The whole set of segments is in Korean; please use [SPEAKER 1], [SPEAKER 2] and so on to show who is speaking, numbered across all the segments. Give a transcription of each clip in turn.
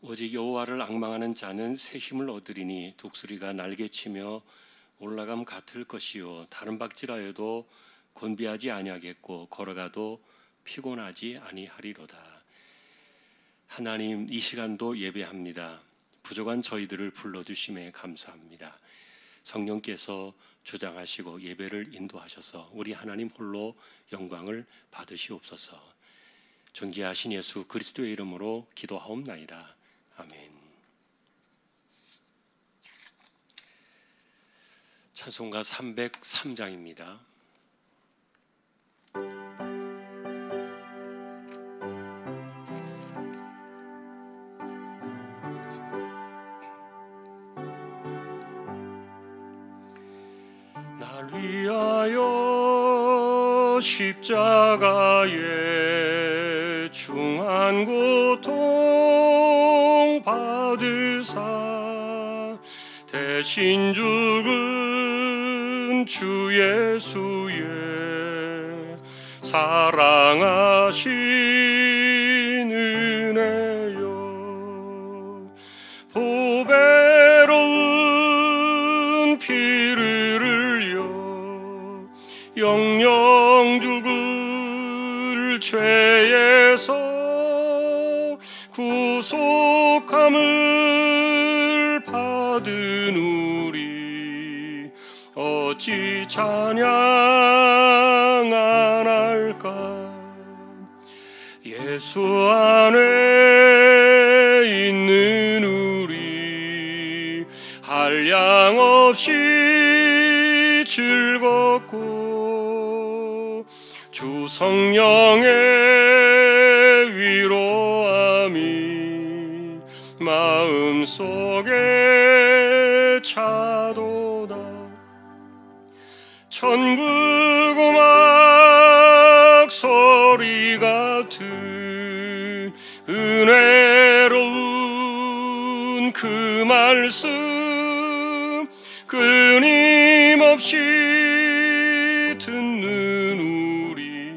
[SPEAKER 1] 오직 여호와를 앙망하는 자는 새 힘을 얻으리니 독수리가 날개치며 올라감 같을 것이요 다른 박질하여도 곤비하지 아니하겠고 걸어가도 피곤하지 아니하리로다. 하나님, 이 시간도 예배합니다. 부족한 저희들을 불러주심에 감사합니다. 성령께서 주장하시고 예배를 인도하셔서 우리 하나님 홀로 영광을 받으시옵소서. 존귀하신 예수 그리스도의 이름으로 기도하옵나이다. 아멘. 찬송가 303장입니다. 날 위하여 십자가에 중한 고통 받으사 대신 죽은 주 예수의 사랑하신 은혜여, 보배로운 피를 흘려 영영 죽을 죄에서 구속함을 받은 우리 어찌 찬양 안 할까. 예수 안에 있는 우리 한량없이 즐겁고 주 성령의 위로함이 마음속에 차도다. 천국 음악 소리 같은 은혜로운 그 말씀 끊임없이 듣는 우리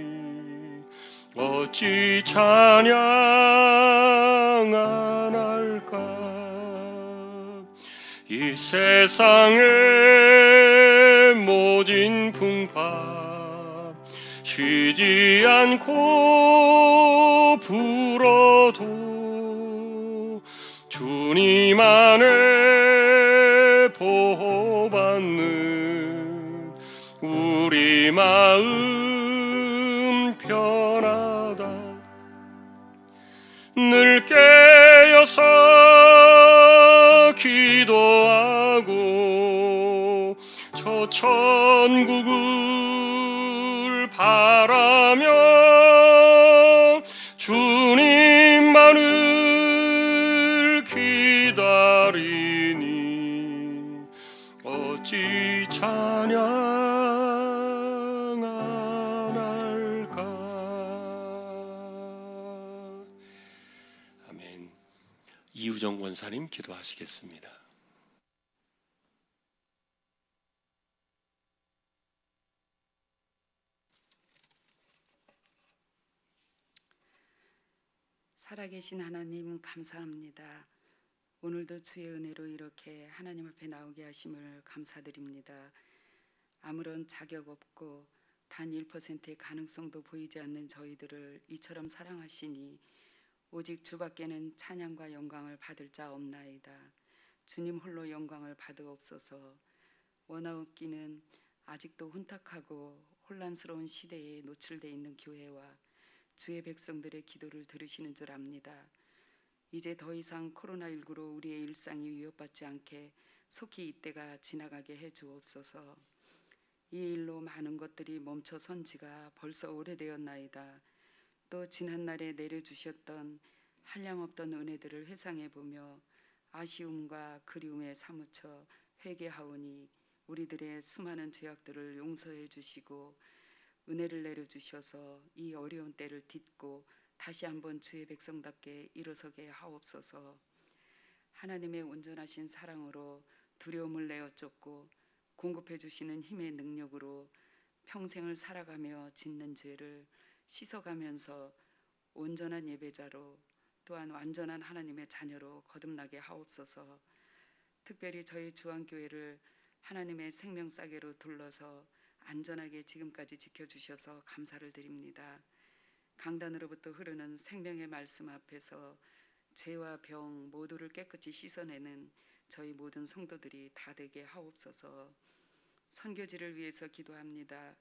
[SPEAKER 1] 어찌 찬양 안 할까. 이 세상의 모진 풍파 쉬지 않고 불어도 주님 안에 보호받는 우리 마음 편하다. 늘 깨어서 기도하고 저 천국을 바라며 주님만을 기다리니 어찌 찬양 안 할까. 아멘. 이우정 권사님 기도하시겠습니다.
[SPEAKER 2] 살아계신 하나님 감사합니다. 오늘도 주의 은혜로 이렇게 하나님 앞에 나오게 하심을 감사드립니다. 아무런 자격 없고 단 1%의 가능성도 보이지 않는 저희들을 이처럼 사랑하시니 오직 주밖에는 찬양과 영광을 받을 자 없나이다. 주님 홀로 영광을 받으옵소서. 원하옵기는 아직도 혼탁하고 혼란스러운 시대에 노출되어 있는 교회와 주의 백성들의 기도를 들으시는 줄 압니다. 이제 더 이상 코로나19로 우리의 일상이 위협받지 않게 속히 이때가 지나가게 해 주옵소서. 이 일로 많은 것들이 멈춰선 지가 벌써 오래되었나이다. 또 지난날에 내려주셨던 한량없던 은혜들을 회상해보며 아쉬움과 그리움에 사무쳐 회개하오니 우리들의 수많은 죄악들을 용서해 주시고 은혜를 내려주셔서 이 어려운 때를 딛고 다시 한번 주의 백성답게 일어서게 하옵소서. 하나님의 온전하신 사랑으로 두려움을 내어 쫓고 공급해 주시는 힘의 능력으로 평생을 살아가며 짓는 죄를 씻어가면서 온전한 예배자로 또한 완전한 하나님의 자녀로 거듭나게 하옵소서. 특별히 저희 주안교회를 하나님의 생명싸개로 둘러서 안전하게 지금까지 지켜주셔서 감사를 드립니다. 강단으로부터 흐르는 생명의 말씀 앞에서 죄와 병 모두를 깨끗이 씻어내는 저희 모든 성도들이 다 되게 하옵소서. 선교지를 위해서 기도합니다.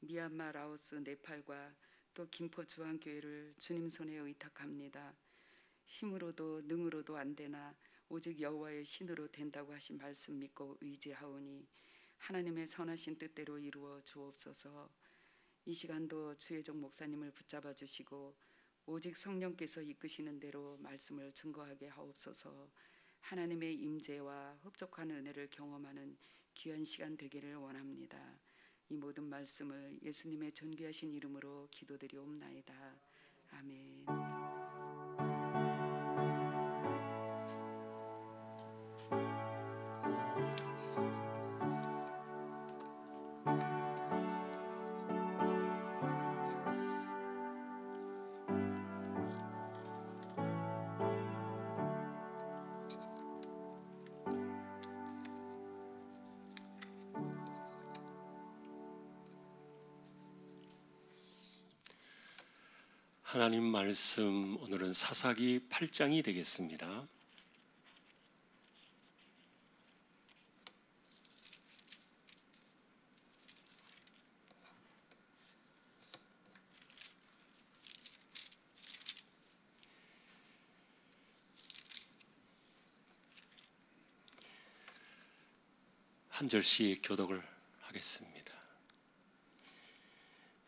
[SPEAKER 2] 미얀마, 라오스, 네팔과 또 김포 주한교회를 주님 손에 의탁합니다. 힘으로도 능으로도 안 되나 오직 여호와의 신으로 된다고 하신 말씀 믿고 의지하오니 하나님의 선하신 뜻대로 이루어 주옵소서. 이 시간도 주혜정 목사님을 붙잡아 주시고 오직 성령께서 이끄시는 대로 말씀을 증거하게 하옵소서. 하나님의 임재와 흡족한 은혜를 경험하는 귀한 시간 되기를 원합니다. 이 모든 말씀을 예수님의 존귀하신 이름으로 기도드리옵나이다. 아멘.
[SPEAKER 1] 하나님 말씀 오늘은 사사기 8장이 되겠습니다. 한 절씩 교독을 하겠습니다.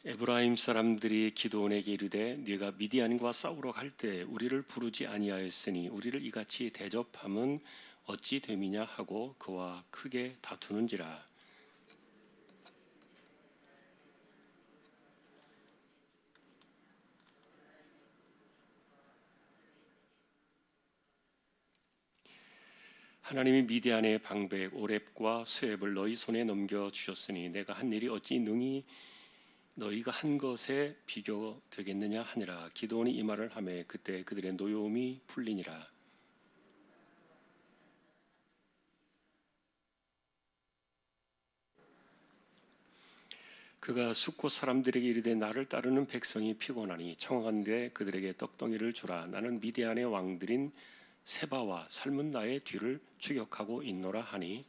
[SPEAKER 1] 에브라임 사람들이 기드온에게 이르되 네가 미디안과 싸우러 갈 때 우리를 부르지 아니하였으니 우리를 이같이 대접함은 어찌 됨이냐 하고 그와 크게 다투는지라. 하나님이 미디안의 방백 오렙과 스웹을 너희 손에 넘겨 주셨으니 내가 한 일이 어찌 능히 너희가 한 것에 비교되겠느냐 하니라. 기드온이 이 말을 하매 그때 그들의 노여움이 풀리니라. 그가 숫곳 사람들에게 이르되 나를 따르는 백성이 피곤하니 청하건대 그들에게 떡덩이를 주라. 나는 미디안의 왕들인 세바와 살문나의 뒤를 추격하고 있노라 하니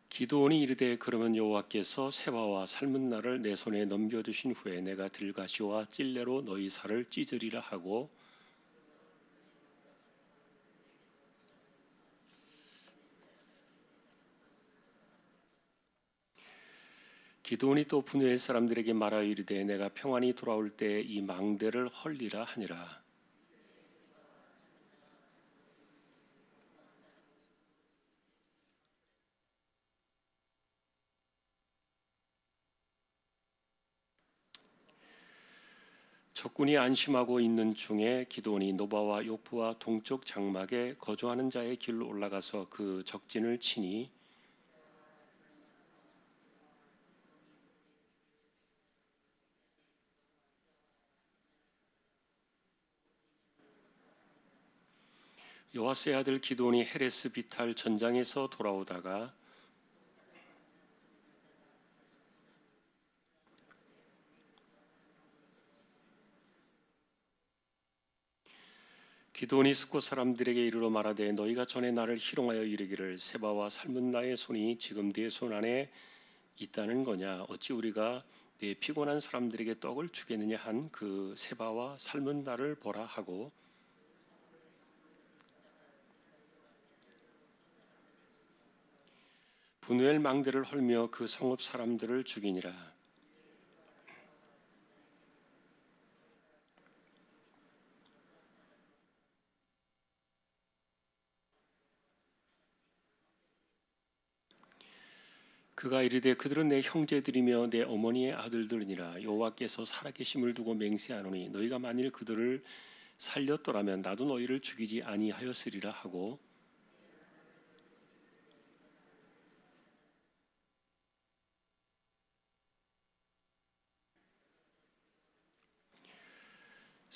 [SPEAKER 1] 기드온이 이르되 그러면 여호와께서 세바와 살문나를 내 손에 넘겨주신 후에 내가 들가시와 찔레로 너희 살을 찢으리라 하고 기드온이 또 분회의 사람들에게 말하여 이르되 내가 평안히 돌아올 때 이 망대를 헐리라 하니라. 적군이 안심하고 있는 중에 기드온이 노바와 요프와 동쪽 장막에 거주하는 자의 길로 올라가서 그 적진을 치니 요아스의 아들 기드온이 헤레스 비탈 전장에서 돌아오다가 기드온이 숫곳 사람들에게 이르러 말하되 너희가 전에 나를 희롱하여 이르기를 세바와 살문나의 손이 지금 네 손 안에 있다는 거냐 어찌 우리가 네 피곤한 사람들에게 떡을 주겠느냐 한 그 세바와 살문나를 보라 하고 분우엘 망대를 헐며 그 성읍 사람들을 죽이니라. 그가 이르되 그들은 내 형제들이며 내 어머니의 아들들이니라. 여호와께서 살아계심을 두고 맹세하노니 너희가 만일 그들을 살렸더라면 나도 너희를 죽이지 아니하였으리라 하고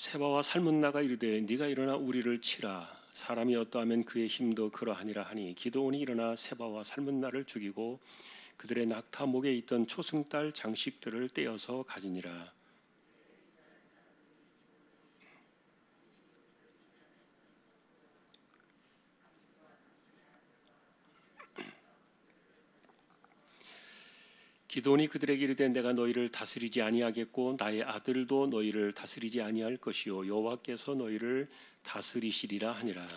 [SPEAKER 1] 세바와 살문나가 이르되 네가 일어나 우리를 치라. 사람이 어떠하면 그의 힘도 그러하니라 하니 기드온이 일어나 세바와 살문나를 죽이고 그들의 낙타 목에 있던 초승달 장식들을 떼어서 가지니라. 기드온이 그들에게 이르되 내가 너희를 다스리지 아니하겠고 나의 아들도 너희를 다스리지 아니할 것이요 여호와께서 너희를 다스리시리라 하니라.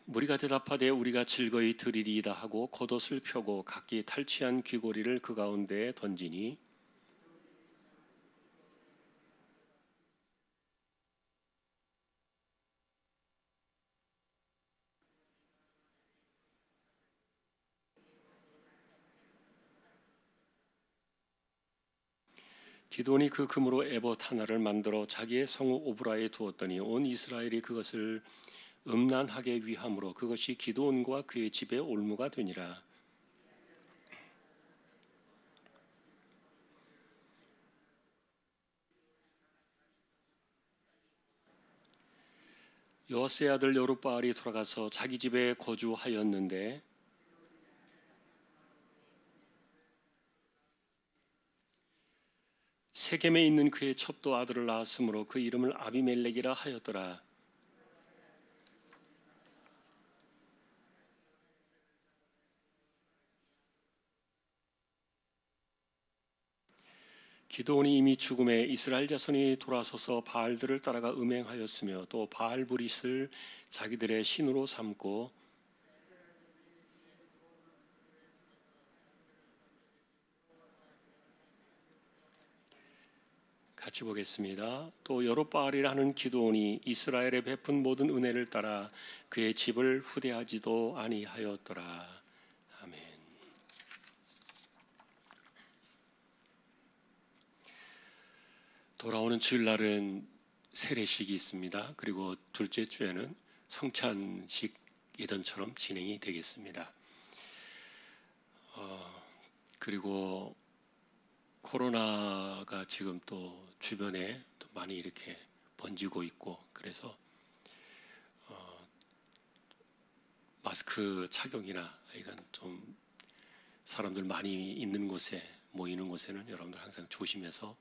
[SPEAKER 1] 무리가 대답하되 우리가 즐거이 드리리이다 하고 겉옷을 펴고 각기 탈취한 귀고리를 그 가운데에 던지니 기드온이 그 금으로 에봇 하나를 만들어 자기의 성읍 오브라에 두었더니 온 이스라엘이 그것을 음란하게 위함으로 그것이 기드온과 그의 집의 올무가 되니라. 요아스의 아들 여룹바알이 돌아가서 자기 집에 거주하였는데 세겜에 있는 그의 첩도 아들을 낳았으므로 그 이름을 아비멜렉이라 하였더라. 기드온이 이미 죽음에 이스라엘 자손이 돌아서서 바알들을 따라가 음행하였으며 또 바알브릿을 자기들의 신으로 삼고 같이 보겠습니다. 또 여룹바알이라는 기드온이 이스라엘에 베푼 모든 은혜를 따라 그의 집을 후대하지도 아니하였더라. 아멘. 돌아오는 주일날은 세례식이 있습니다. 그리고 둘째 주에는 성찬식 예전처럼 진행이 되겠습니다. 그리고 코로나가 지금 또 주변에 또 많이 이렇게 번지고 있고 그래서 마스크 착용이나 이건 좀 사람들 많이 있는 곳에 모이는 곳에는 여러분들 항상 조심해서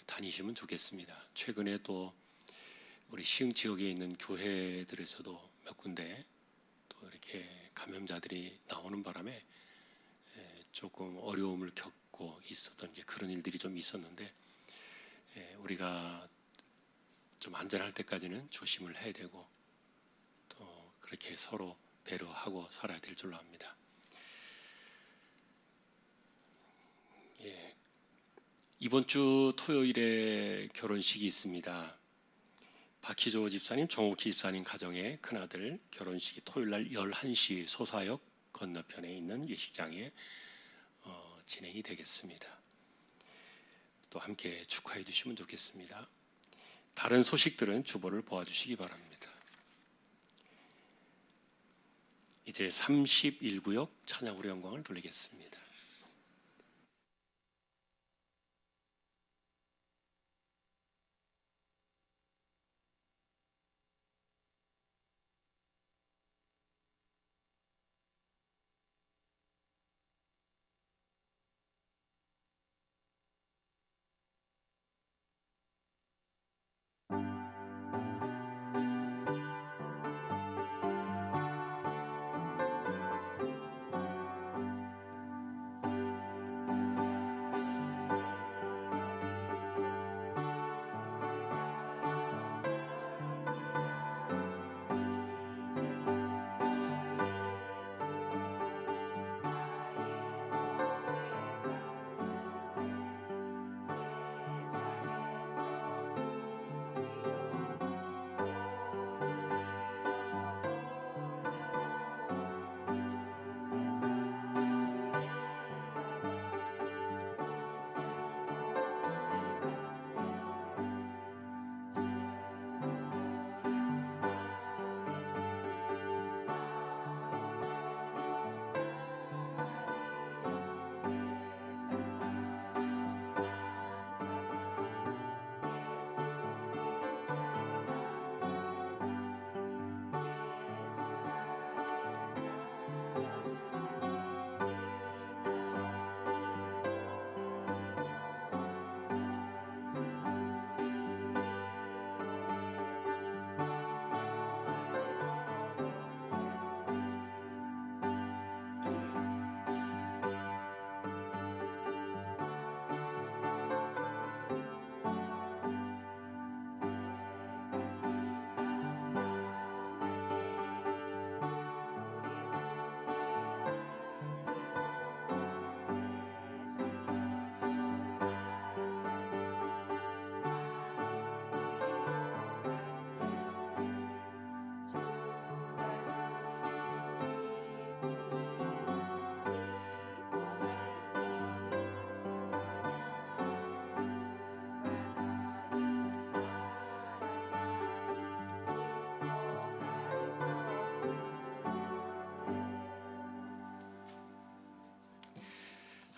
[SPEAKER 1] 다니시면 좋겠습니다. 최근에 또 우리 시흥 지역에 있는 교회들에서도 몇 군데 또 이렇게 감염자들이 나오는 바람에 조금 어려움을 겪고 있었던 이제 그런 일들이 좀 있었는데 우리가 좀 안전할 때까지는 조심을 해야 되고 또 그렇게 서로 배려하고 살아야 될 줄로 압니다. 이번 주 토요일에 결혼식이 있습니다. 박희조 집사님, 정옥희 집사님 가정의 큰아들 결혼식이 토요일날 11시 소사역 건너편에 있는 예식장에 진행이 되겠습니다. 또 함께 축하해 주시면 좋겠습니다. 다른 소식들은 주보를 보아주시기 바랍니다. 이제 31구역 찬양으로 영광을 돌리겠습니다.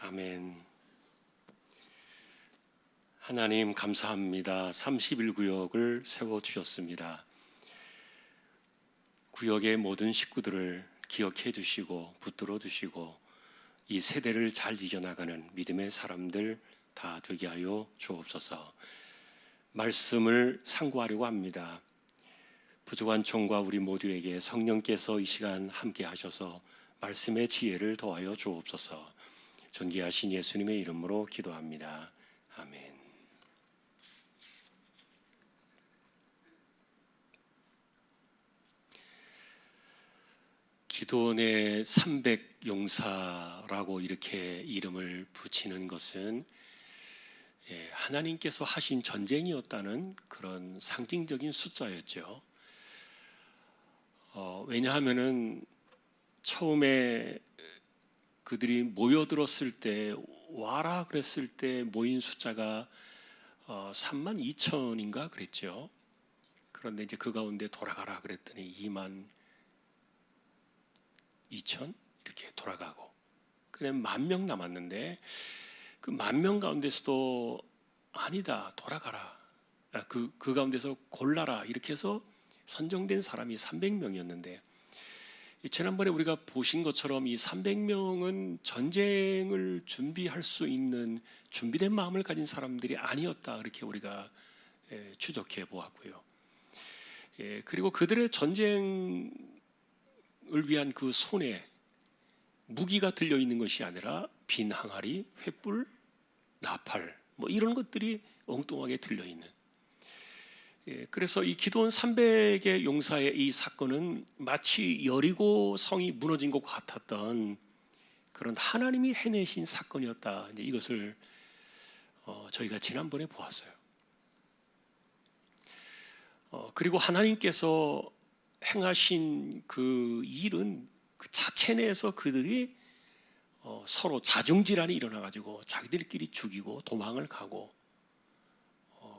[SPEAKER 1] 아멘. 하나님 감사합니다. 31구역을 세워주셨습니다. 구역의 모든 식구들을 기억해 주시고 붙들어 주시고 이 세대를 잘 이겨나가는 믿음의 사람들 다 되게 하여 주옵소서. 말씀을 상고하려고 합니다. 부족한 총과 우리 모두에게 성령께서 이 시간 함께 하셔서 말씀의 지혜를 더하여 주옵소서. 존귀하신 예수님의 이름으로 기도합니다. 아멘. 기도원의 300용사라고 이렇게 이름을 붙이는 것은 하나님께서 하신 전쟁이었다는 그런 상징적인 숫자였죠. 왜냐하면은 처음에 그들이 모여들었을 때 와라 그랬을 때 모인 숫자가 32,000인가 그랬죠. 그런데 이제 그 가운데 돌아가라 그랬더니 22,000 이렇게 돌아가고 그냥 10,000명 남았는데 그 10,000명 가운데서도 아니다 돌아가라 그 가운데서 골라라 이렇게 해서 선정된 사람이 300명이었는데 지난번에 우리가 보신 것처럼 이 300명은 전쟁을 준비할 수 있는 준비된 마음을 가진 사람들이 아니었다 그렇게 우리가 추적해 보았고요. 그리고 그들의 전쟁을 위한 그 손에 무기가 들려 있는 것이 아니라 빈 항아리, 횃불, 나팔 뭐 이런 것들이 엉뚱하게 들려 있는. 그래서 이 기도원 300의 용사의 이 사건은 마치 여리고 성이 무너진 것 같았던 그런 하나님이 해내신 사건이었다. 이제 이것을 저희가 지난번에 보았어요. 그리고 하나님께서 행하신 그 일은 그 자체 내에서 그들이 서로 자중질환이 일어나가지고 자기들끼리 죽이고 도망을 가고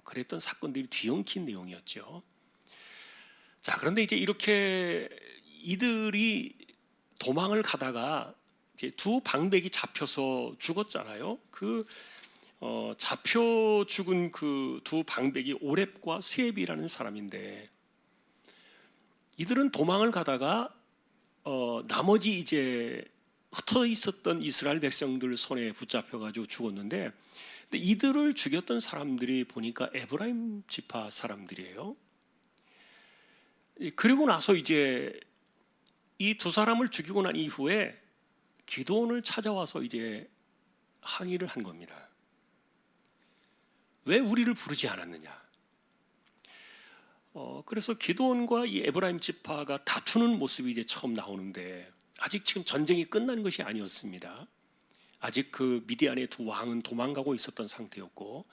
[SPEAKER 1] 그랬던 사건들이 뒤엉킨 내용이었죠. 자, 그런데 이제 이렇게 이들이 도망을 가다가 이제 두 방백이 잡혀서 죽었잖아요. 그 잡혀 죽은 그 두 방백이 오렙과 스앱이라는 사람인데 이들은 도망을 가다가 나머지 이제 흩어져 있었던 이스라엘 백성들 손에 붙잡혀가지고 죽었는데 근데 이들을 죽였던 사람들이 보니까 에브라임 지파 사람들이에요. 그리고 나서 이제 이 두 사람을 죽이고 난 이후에 기드온을 찾아와서 이제 항의를 한 겁니다. 왜 우리를 부르지 않았느냐? 그래서 기드온과 이 에브라임 지파가 다투는 모습이 이제 처음 나오는데 아직 지금 전쟁이 끝난 것이 아니었습니다. 아직 그 미디안의 두 왕은 도망가고 있었던 상태였고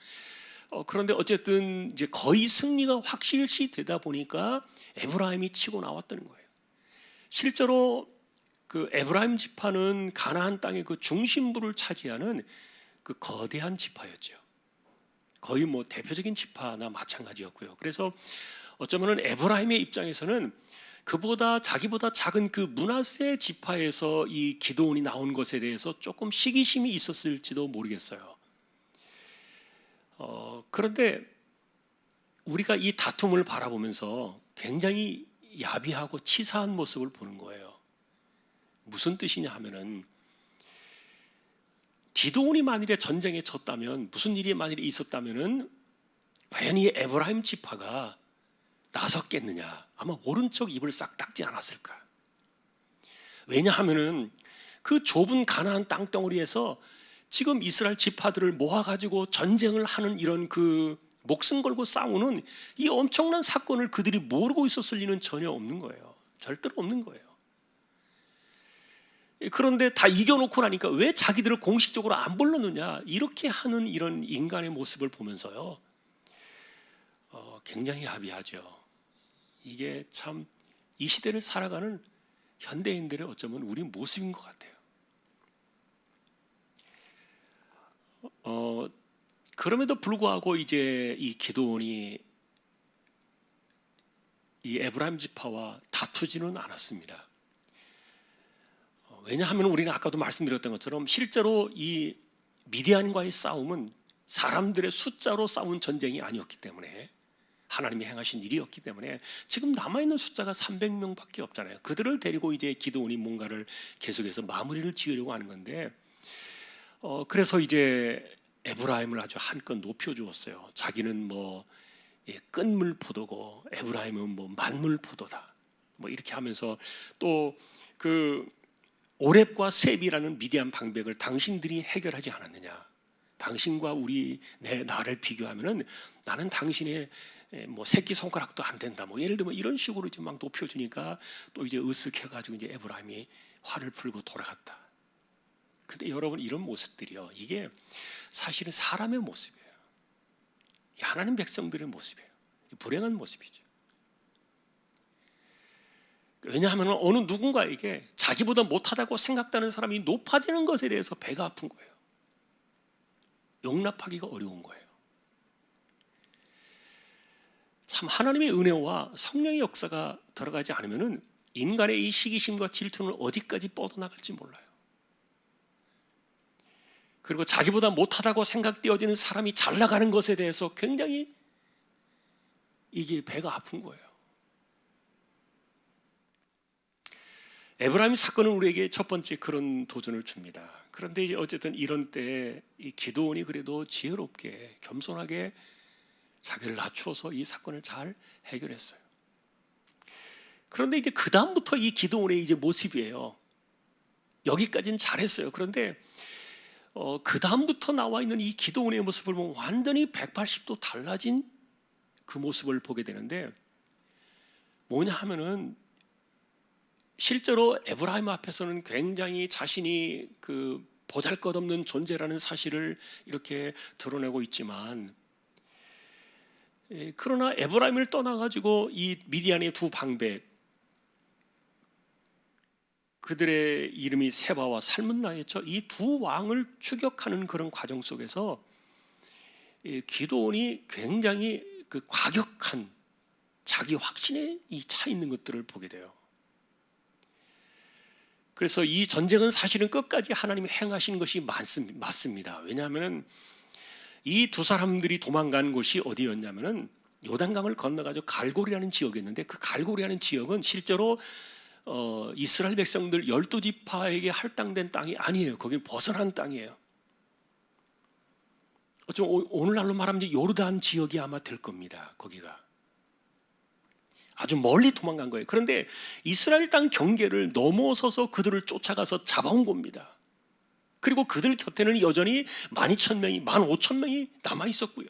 [SPEAKER 1] 그런데 어쨌든 이제 거의 승리가 확실시 되다 보니까 에브라임이 치고 나왔다는 거예요. 실제로 그 에브라임 지파는 가나안 땅의 그 중심부를 차지하는 그 거대한 지파였죠. 거의 뭐 대표적인 지파나 마찬가지였고요. 그래서 어쩌면은 에브라임의 입장에서는 자기보다 작은 그 므낫세 지파에서 이 기드온이 나온 것에 대해서 조금 시기심이 있었을지도 모르겠어요. 그런데 우리가 이 다툼을 바라보면서 굉장히 야비하고 치사한 모습을 보는 거예요. 무슨 뜻이냐 하면은 기드온이 만일에 전쟁에 졌다면 무슨 일이 만일에 있었다면은 과연 이 에브라임 지파가 나섰겠느냐? 아마 오른쪽 입을 싹 닦지 않았을까? 왜냐하면은 그 좁은 가나안 땅덩어리에서 지금 이스라엘 지파들을 모아가지고 전쟁을 하는 이런 그 목숨 걸고 싸우는 이 엄청난 사건을 그들이 모르고 있었을 리는 전혀 없는 거예요. 절대로 없는 거예요. 그런데 다 이겨놓고 나니까 왜 자기들을 공식적으로 안 불렀느냐? 이렇게 하는 이런 인간의 모습을 보면서요. 굉장히 야비하죠. 이게 참 이 시대를 살아가는 현대인들의 어쩌면 우리 모습인 것 같아요. 그럼에도 불구하고 이제 이 기드온이 이 에브라임 지파와 다투지는 않았습니다. 왜냐하면 우리는 아까도 말씀드렸던 것처럼 실제로 이
[SPEAKER 3] 미디안과의 싸움은 사람들의 숫자로 싸운 전쟁이 아니었기 때문에, 하나님이 행하신 일이었기 때문에 지금 남아있는 숫자가 300명밖에 없잖아요. 그들을 데리고 이제 기드온이 뭔가를 계속해서 마무리를 지으려고 하는 건데, 그래서 이제 에브라임을 아주 한껏 높여주었어요. 자기는 뭐 끈물 포도고 에브라임은 뭐 만물 포도다, 뭐 이렇게 하면서 또 그 오렙과 셉이라는 미디안 방백을 당신들이 해결하지 않았느냐, 당신과 나를 비교하면은 나는 당신의 뭐 새끼 손가락도 안 된다, 뭐 예를 들면 이런 식으로 이제 막 높여주니까 또 이제 으쓱해가지고 이제 에브라임이 화를 풀고 돌아갔다. 근데 여러분, 이런 모습들이요, 이게 사실은 사람의 모습이에요. 하나님 백성들의 모습이에요. 불행한 모습이죠. 왜냐하면 어느 누군가에게 자기보다 못하다고 생각되는 사람이 높아지는 것에 대해서 배가 아픈 거예요. 용납하기가 어려운 거예요. 참, 하나님의 은혜와 성령의 역사가 들어가지 않으면 인간의 이 시기심과 질투는 어디까지 뻗어나갈지 몰라요. 그리고 자기보다 못하다고 생각되어지는 사람이 잘 나가는 것에 대해서 굉장히 이게 배가 아픈 거예요. 에브라임 사건은 우리에게 첫 번째 그런 도전을 줍니다. 그런데 이제 어쨌든 이런 때 이 기드온이 그래도 지혜롭게 겸손하게 자기를 낮추어서 이 사건을 잘 해결했어요. 그런데 이제 그 다음부터 이 기드온의 이제 모습이에요. 여기까지는 잘했어요. 그런데 그 다음부터 나와 있는 이 기드온의 모습을 보면 완전히 180도 달라진 그 모습을 보게 되는데, 뭐냐 하면은 실제로 에브라임 앞에서는 굉장히 자신이 그 보잘것없는 존재라는 사실을 이렇게 드러내고 있지만, 그러나 에브라임을 떠나가지고 이 미디안의 두 방백, 그들의 이름이 세바와 살문나였죠. 이 두 왕을 추격하는 그런 과정 속에서 기드온이 굉장히 그 과격한 자기 확신에 차 있는 것들을 보게 돼요. 그래서 이 전쟁은 사실은 끝까지 하나님이 행하신 것이 맞습니다. 왜냐하면 이 두 사람들이 도망간 곳이 어디였냐면은 요단강을 건너가지고 갈골이라는 지역이었는데, 그 갈골이라는 지역은 실제로 이스라엘 백성들 12지파에게 할당된 땅이 아니에요. 거기는 벗어난 땅이에요. 좀 오늘날로 말하면 요르단 지역이 아마 될 겁니다. 거기가 아주 멀리 도망간 거예요. 그런데 이스라엘 땅 경계를 넘어서서 그들을 쫓아가서 잡아온 겁니다. 그리고 그들 곁에는 여전히 12,000명이 15,000명이 남아 있었고요.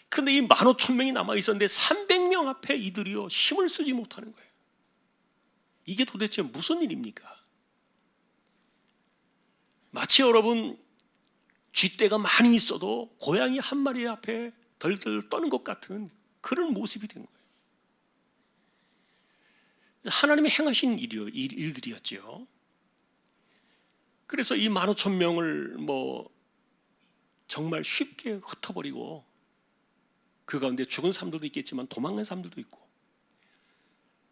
[SPEAKER 3] 그런데 이 15,000명이 남아 있었는데 300명 앞에 이들이요 힘을 쓰지 못하는 거예요. 이게 도대체 무슨 일입니까? 마치 여러분 쥐떼가 많이 있어도 고양이 한 마리 앞에 덜덜 떠는 것 같은 그런 모습이 된 거예요. 하나님이 행하신 일들이었죠. 그래서 이 15,000명을 뭐 정말 쉽게 흩어버리고, 그 가운데 죽은 사람들도 있겠지만 도망간 사람들도 있고,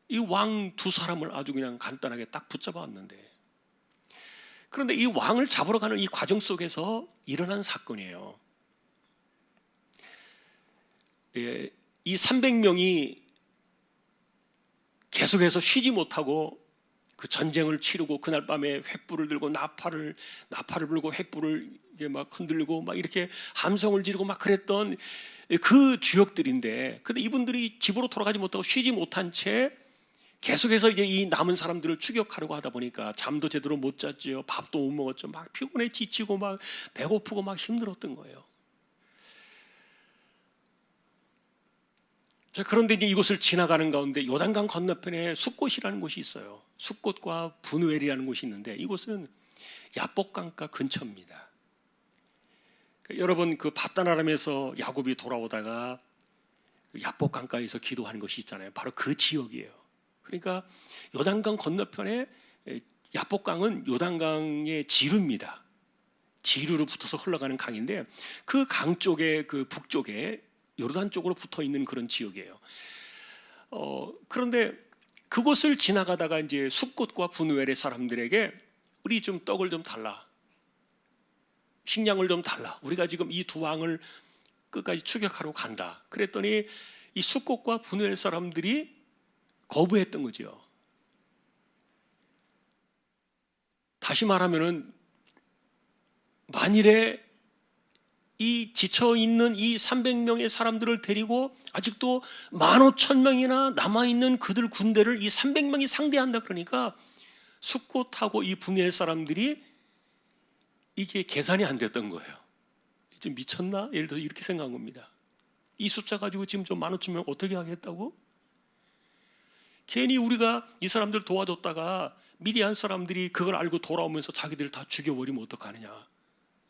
[SPEAKER 3] 이 왕 두 사람을 아주 그냥 간단하게 딱 붙잡아 왔는데, 그런데 이 왕을 잡으러 가는 이 과정 속에서 일어난 사건이에요. 이 300명이 계속해서 쉬지 못하고 그 전쟁을 치르고, 그날 밤에 횃불을 들고 나팔을 불고 횃불을 이제 막 흔들고 막 이렇게 함성을 지르고 막 그랬던 그 주역들인데, 근데 이분들이 집으로 돌아가지 못하고 쉬지 못한 채 계속해서 이제 이 남은 사람들을 추격하려고 하다 보니까 잠도 제대로 못 잤죠. 밥도 못 먹었죠. 막 피곤해 지치고 막 배고프고 막 힘들었던 거예요. 자, 그런데 이제 이곳을 지나가는 가운데 요단강 건너편에 숫곳이라는 곳이 있어요. 숫곳과 분우엘이라는 곳이 있는데, 이곳은 야복강가 근처입니다. 여러분 그 밧단 아람에서 야곱이 돌아오다가 야복강가에서 기도하는 것이 있잖아요. 바로 그 지역이에요. 그러니까 요단강 건너편에, 야복강은 요단강의 지류입니다. 지류로 붙어서 흘러가는 강인데, 그 강 쪽에 그 북쪽에 요르단 쪽으로 붙어 있는 그런 지역이에요. 그런데 그곳을 지나가다가 이제 숫곳과 분우엘의 사람들에게 우리 좀 떡을 좀 달라. 식량을 좀 달라. 우리가 지금 이 두 왕을 끝까지 추격하러 간다. 그랬더니 이 숫곳과 분후엘 사람들이 거부했던 거죠. 다시 말하면은 만일에 이 지쳐있는 이 300명의 사람들을 데리고 아직도 15,000명이나 남아있는 그들 군대를 이 300명이 상대한다 그러니까 숫곳하고 이 분야의 사람들이 이게 계산이 안 됐던 거예요. 지금 미쳤나? 예를 들어 이렇게 생각한 겁니다. 이 숫자 가지고 지금 좀 15,000명 어떻게 하겠다고? 괜히 우리가 이 사람들 도와줬다가 미디안 사람들이 그걸 알고 돌아오면서 자기들 다 죽여버리면 어떡하느냐.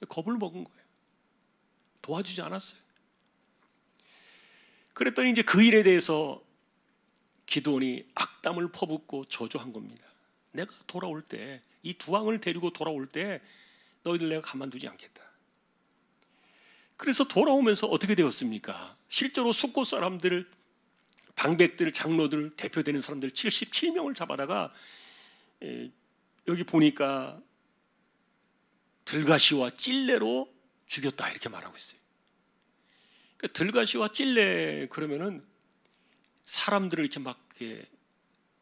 [SPEAKER 3] 겁을 먹은 거예요. 도와주지 않았어요. 그랬더니 이제 그 일에 대해서 기드온이 악담을 퍼붓고 저주한 겁니다. 내가 돌아올 때, 이 두 왕을 데리고 돌아올 때 너희들 내가 가만두지 않겠다. 그래서 돌아오면서 어떻게 되었습니까? 실제로 숫곳 사람들, 방백들, 장로들, 대표되는 사람들 77명을 잡아다가 여기 보니까 들가시와 찔레로 죽였다 이렇게 말하고 있어요. 그러니까 들가시와 찔레 그러면은 사람들을 이렇게 막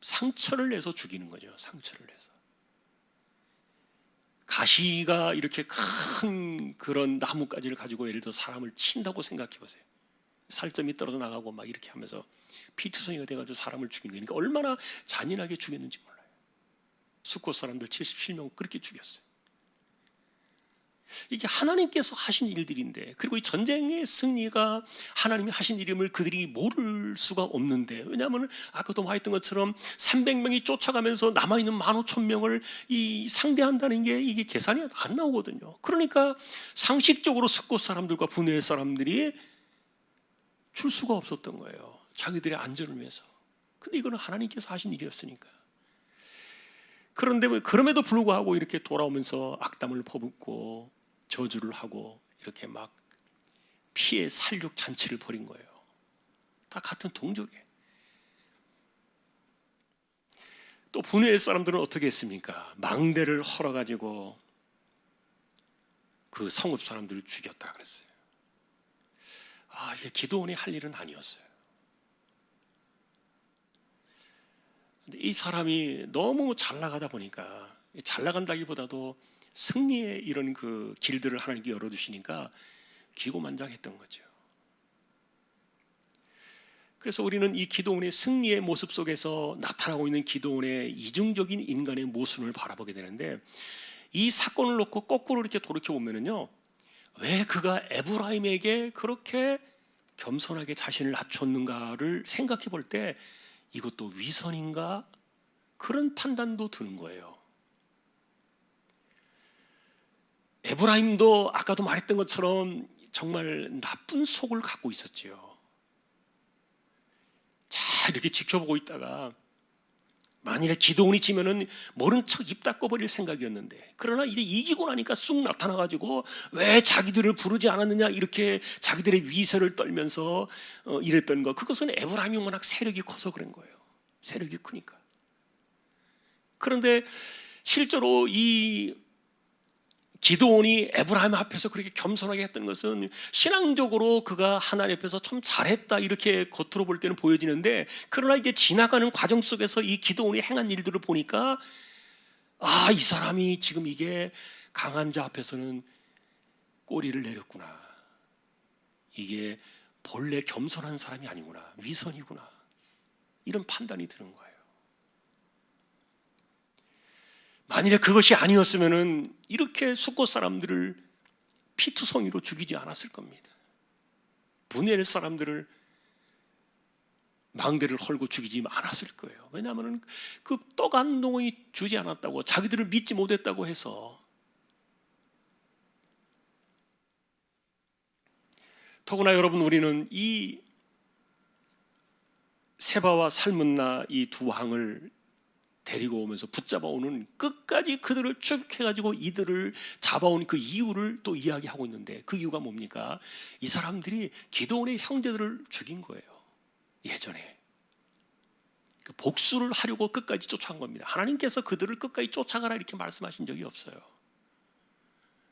[SPEAKER 3] 상처를 내서 죽이는 거죠. 상처를 내서. 가시가 이렇게 큰 그런 나뭇가지를 가지고 예를 들어 사람을 친다고 생각해 보세요. 살점이 떨어져 나가고 막 이렇게 하면서 피투성이가 돼가지고 사람을 죽이는 거니까 얼마나 잔인하게 죽였는지 몰라요. 숫곳 사람들 77명 그렇게 죽였어요. 이게 하나님께서 하신 일들인데, 그리고 이 전쟁의 승리가 하나님이 하신 일임을 그들이 모를 수가 없는데, 왜냐하면 아까도 말했던 것처럼 300명이 쫓아가면서 남아있는 15,000명을 이 상대한다는 게 이게 계산이 안 나오거든요. 그러니까 상식적으로 숫곳 사람들과 분야의 사람들이 줄 수가 없었던 거예요. 자기들의 안전을 위해서. 근데 이거는 하나님께서 하신 일이었으니까. 그런데 그럼에도 불구하고 이렇게 돌아오면서 악담을 퍼붓고 저주를 하고 이렇게 막 피해 살육 잔치를 벌인 거예요. 다 같은 동족이에요. 또 분야의 사람들은 어떻게 했습니까? 망대를 헐어가지고 그 성읍 사람들을 죽였다 그랬어요. 이게 기드온이 할 일은 아니었어요. 근데 이 사람이 너무 잘 나가다 보니까, 잘 나간다기보다도 승리의 이런 그 길들을 하나님께 열어두시니까 기고만장했던 거죠. 그래서 우리는 이 기드온의 승리의 모습 속에서 나타나고 있는 기드온의 이중적인 인간의 모순을 바라보게 되는데, 이 사건을 놓고 거꾸로 이렇게 돌이켜 보면은요, 왜 그가 에브라임에게 그렇게 겸손하게 자신을 낮췄는가를 생각해 볼 때 이것도 위선인가? 그런 판단도 드는 거예요. 에브라임도 아까도 말했던 것처럼 정말 나쁜 속을 갖고 있었지요. 자, 이렇게 지켜보고 있다가 만일에 기드온이 지면은 모른 척 입 닫고버릴 생각이었는데, 그러나 이제 이기고 나니까 쑥 나타나가지고 왜 자기들을 부르지 않았느냐 이렇게 자기들의 위세를 떨면서 이랬던 거, 그것은 에브라임이 워낙 세력이 커서 그런 거예요. 세력이 크니까. 그런데 실제로 이 기드온이 에브라임 앞에서 그렇게 겸손하게 했던 것은 신앙적으로 그가 하나님 앞에서 참 잘했다 이렇게 겉으로 볼 때는 보여지는데, 그러나 이제 지나가는 과정 속에서 이 기드온이 행한 일들을 보니까 이 사람이 지금 이게 강한 자 앞에서는 꼬리를 내렸구나. 이게 본래 겸손한 사람이 아니구나. 위선이구나. 이런 판단이 드는 거예요. 만일에 그것이 아니었으면은 이렇게 숫곳 사람들을 피투성이로 죽이지 않았을 겁니다. 분야의 사람들을 망대를 헐고 죽이지 않았을 거예요. 왜냐하면 그 떡 한 덩이 주지 않았다고, 자기들을 믿지 못했다고 해서. 더구나 여러분, 우리는 이 세바와 살문나 이 두 왕을 데리고 오면서 붙잡아오는, 끝까지 그들을 추격해가지고 이들을 잡아온 그 이유를 또 이야기하고 있는데, 그 이유가 뭡니까? 이 사람들이 기드온의 형제들을 죽인 거예요. 예전에 복수를 하려고 끝까지 쫓아간 겁니다. 하나님께서 그들을 끝까지 쫓아가라 이렇게 말씀하신 적이 없어요.